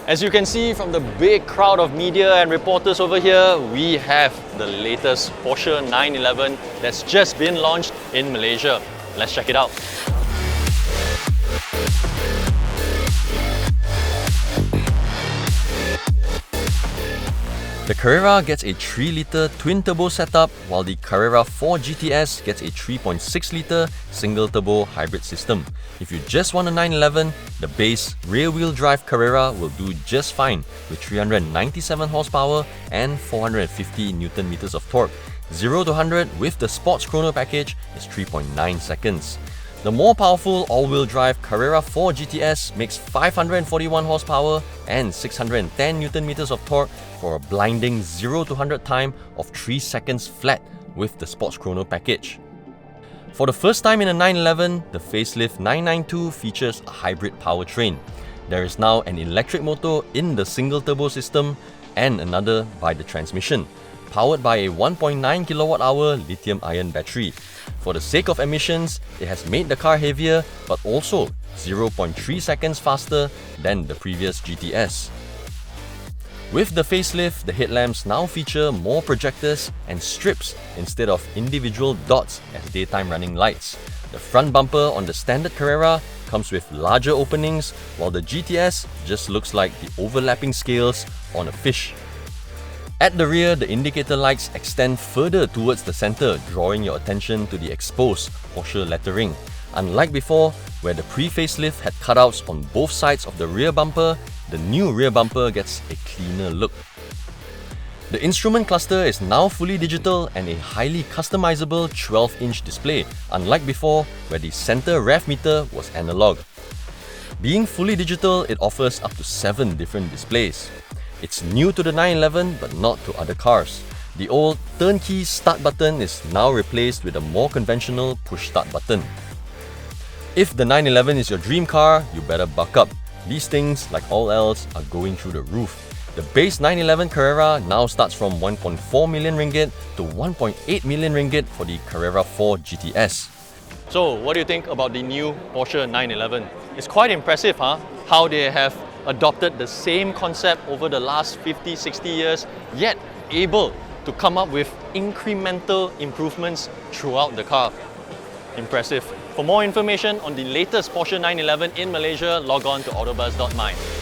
As you can see from the big crowd of media and reporters over here, we have the latest Porsche 911 that's just been launched in Malaysia. Let's check it out. The Carrera gets a 3-litre twin-turbo setup, while the Carrera 4 GTS gets a 3.6-litre single-turbo hybrid system. If you just want a 911, the base rear-wheel drive Carrera will do just fine with 397 horsepower and 450 Nm of torque. 0 to 100 with the Sports Chrono package is 3.9 seconds. The more powerful all-wheel drive Carrera 4 GTS makes 541 horsepower and 610 Nm of torque for a blinding 0 to 100 time of 3 seconds flat with the Sports Chrono package. For the first time in a 911, the facelift 992 features a hybrid powertrain. There is now an electric motor in the single-turbo system and another by the transmission, powered by a 1.9 kWh lithium-ion battery. For the sake of emissions, it has made the car heavier but also 0.3 seconds faster than the previous GTS. With the facelift, the headlamps now feature more projectors and strips instead of individual dots as daytime running lights. The front bumper on the standard Carrera comes with larger openings, while the GTS just looks like the overlapping scales on a fish. At the rear, the indicator lights extend further towards the center, drawing your attention to the exposed Porsche lettering. Unlike before, where the pre-facelift had cutouts on both sides of the rear bumper, the new rear bumper gets a cleaner look. The instrument cluster is now fully digital and a highly customizable 12-inch display, unlike before where the center rev meter was analog. Being fully digital, it offers up to 7 different displays. It's new to the 911 but not to other cars. The old turnkey start button is now replaced with a more conventional push start button. If the 911 is your dream car, you better buck up. These things, like all else, are going through the roof. The base 911 Carrera now starts from 1.4 million ringgit to 1.8 million ringgit for the Carrera 4 GTS. So, what do you think about the new Porsche 911? It's quite impressive, huh? How they have adopted the same concept over the last 50-60 years, yet able to come up with incremental improvements throughout the car. Impressive. For more information on the latest Porsche 911 in Malaysia, log on to AutoBuzz.my.